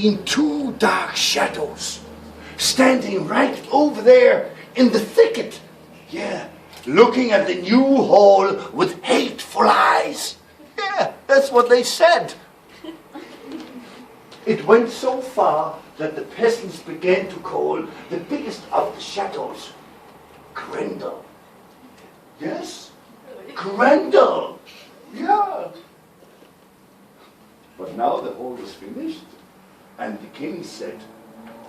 seen two dark shadows standing right over there in the thicket. Yeah, looking at the new hall with hateful eyes. Yeah, that's what they said. It went so far that the peasants began to call the biggest of the shadows Grendel. Yes, Grendel. Yeah. But now the hall was finished, and the king said,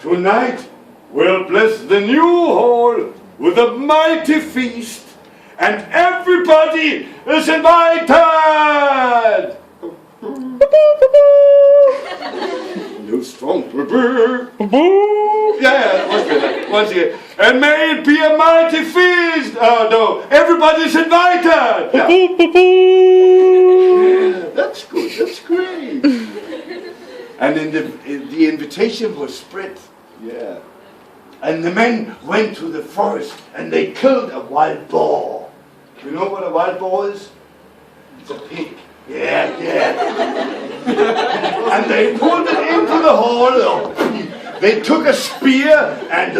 "Tonight we'll bless the new hall with a mighty feast, and everybody is invited." No strong. Yeah, once again. And may it be a mighty feast. Oh no, everybody's invited. Yeah. Yeah, that's good. That's great. And then the invitation was spread. Yeah. And the men went to the forest and they killed a wild boar. You know what a wild boar is? It's a pig. Yeah. And they pulled it into the hall. They took a spear and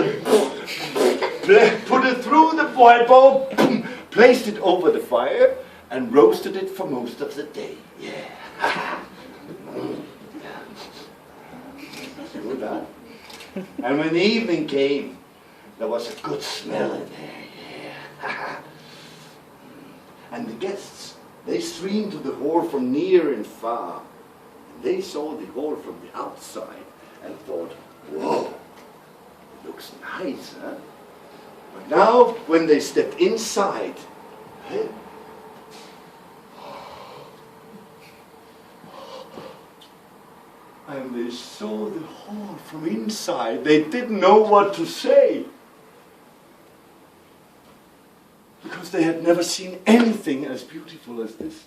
put it through the wild boar, placed it over the fire, and roasted it for most of the day. Yeah. See that? And when the evening came, there was a good smell in there. Yeah. And the guests, they streamed to the hall from near and far. And they saw the hall from the outside and thought, "Whoa, it looks nice, huh?" But now, when they stepped inside, and they saw the hall from inside, they didn't know what to say. Because they had never seen anything as beautiful as this.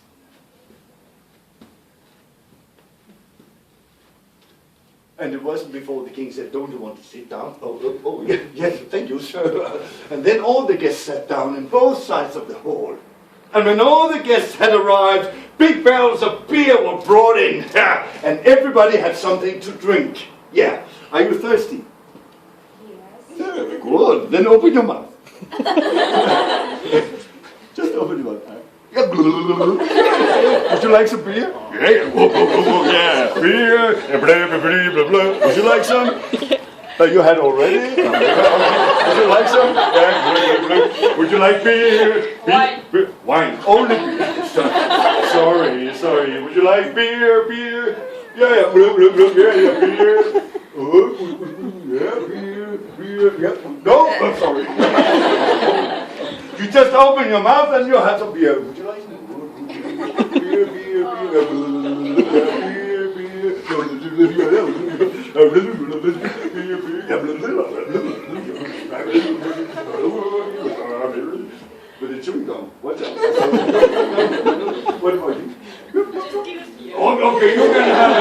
And it wasn't before the king said, "Don't you want to sit down?" Oh, yes, thank you, sir. And then all the guests sat down on both sides of the hall. And when all the guests had arrived, big barrels of beer were brought in. And everybody had something to drink. Yeah. Are you thirsty? Yes. Yeah, good. Then open your mouth. Just open your mouth. Would you like some beer? Yeah. Beer. Would you like some? You had already? Would you like some? Yeah. Would you like beer? Wine. Wine. Only beer. Sorry. Would you like beer? Yeah. Yeah, beer. Yeah. No, I'm sorry. You just open your mouth and you have some beer. Would you like some? Beer. With the chewing gum. What's that? What about you? Oh, okay, you can have it.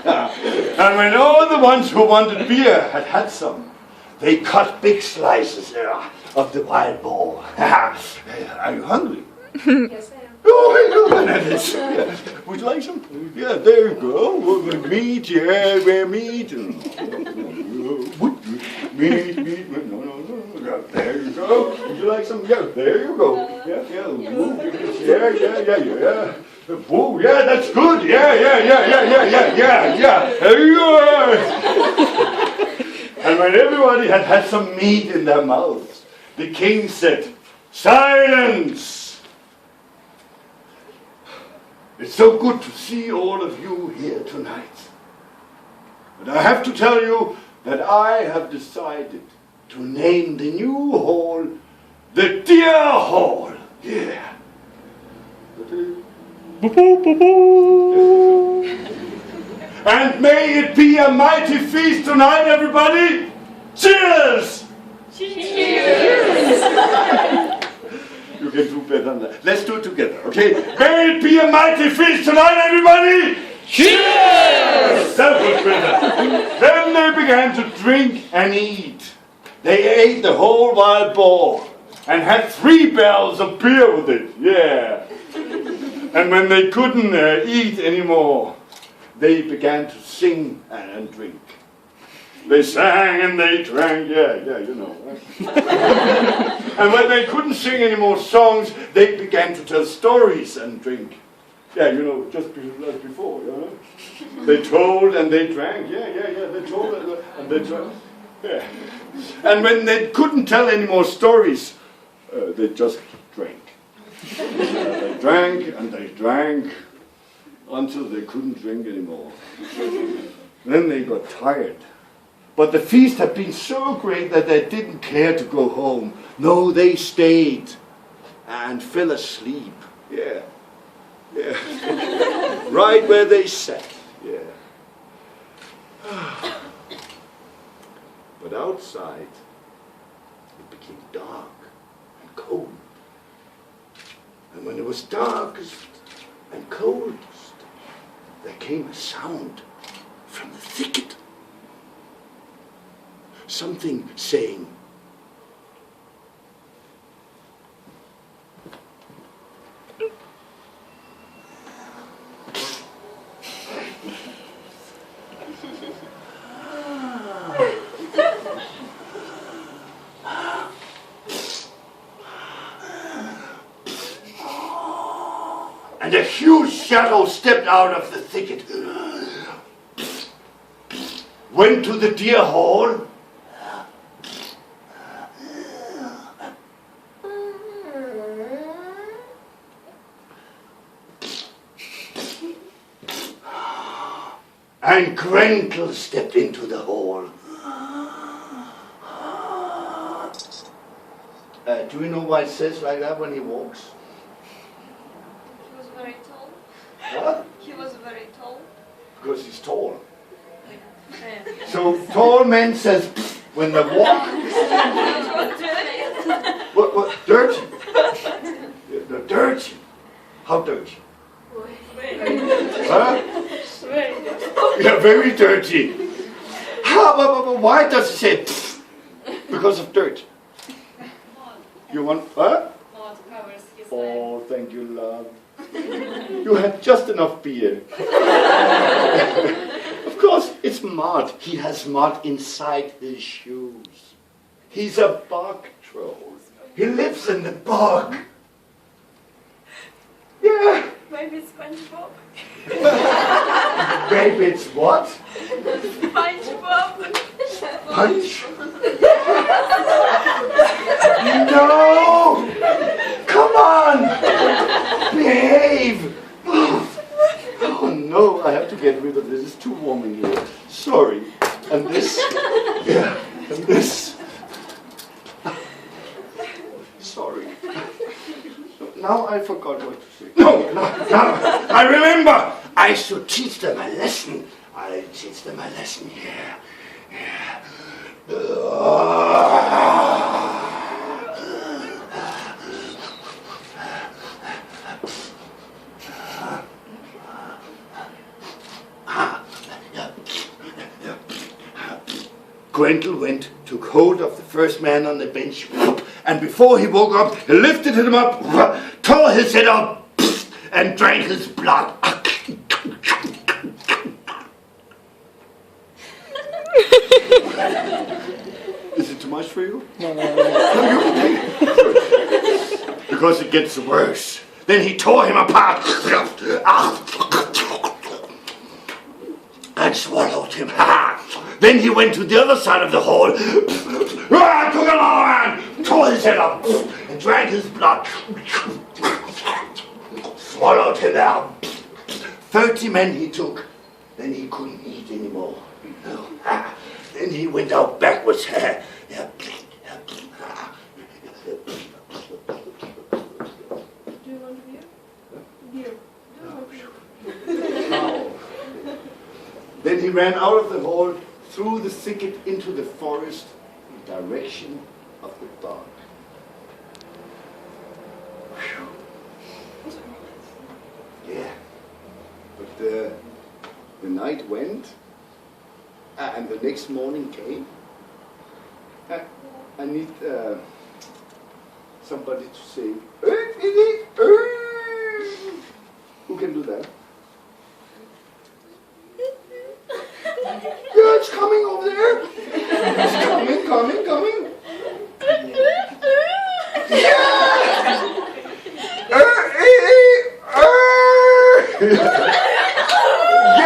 Yeah. And when all the ones who wanted beer had some, they cut big slices of the wild boar. Are you hungry? Yes, I am. Oh, would you like some? Yeah, there you go. Meat, yeah, meat. Meat. No. Yeah, there you go. Would you like some? Yeah, there you go. Yeah. Oh, yeah, that's good. Yeah. And when everybody had had some meat in their mouths, the king said, "Silence! It's so good to see all of you here tonight. But I have to tell you that I have decided to name the new hall the Deer Hall." Yeah. And may it be a mighty feast tonight, everybody. Cheers! Cheers! You can do better than that. Let's do it together, okay? May it be a mighty feast tonight, everybody! Cheers! That was better. Then they began to drink and eat. They ate the whole wild boar and had 3 barrels of beer with it. Yeah. And when they couldn't eat anymore, they began to sing and drink. They sang and they drank, yeah, you know. Right? And when they couldn't sing any more songs, they began to tell stories and drink. Yeah, you know, just like before, you know. They told and they drank, yeah, they told and they drank. Yeah. And when they couldn't tell any more stories, they just drank. They drank and they drank until they couldn't drink anymore. Then they got tired. But the feast had been so great that they didn't care to go home. No, they stayed and fell asleep. Yeah. Right where they sat. Yeah. But outside, it became dark and cold. And when it was darkest and coldest, there came a sound from the thicket. Something saying, and a huge shadow stepped out of the thicket, went to the deer hall, and Grendel stepped into the hall. Do you know why it says like that when he walks? He was very tall. What? He was very tall. Because he's tall. Yeah. So tall men says when they walk. What? Dirty? They're dirty. How dirty? Huh? Yeah, very dirty. Why does it say pff? Because of dirt? You want, what? Mud covers his Oh, thank you, love. You had just enough beer. Of course, it's mud. He has mud inside his shoes. He's a bog troll. He lives in the bog. Yeah. Maybe it's SpongeBob. Maybe it's what? SpongeBob. Punch? No! Come on! Behave! Oh no, I have to get rid of this. It's too warm in here. Sorry. And this. Yeah. And this. Sorry. Now I forgot what to say. No, I remember! I should teach them a lesson. I'll teach them a lesson here. Yeah. Grendel went, took hold of the first man on the bench, and before he woke up, he lifted him up, tore his head up, and drank his blood. Is it too much for you? No, you can take it. Because it gets worse. Then he tore him apart and swallowed him. Then he went to the other side of the hall, took a long hand, tore his head up, and drank his blood. Swallowed him down. 30 men he took. Then he couldn't eat anymore. No. Then he went out backwards. Do you want beer? Beer. Then he ran out of the hall, through the thicket into the forest, in the direction of the bog. Yeah. But the night went, and the next morning came. I need somebody to say, who can do that? Yeah, it's coming over there. It's coming. Yeah!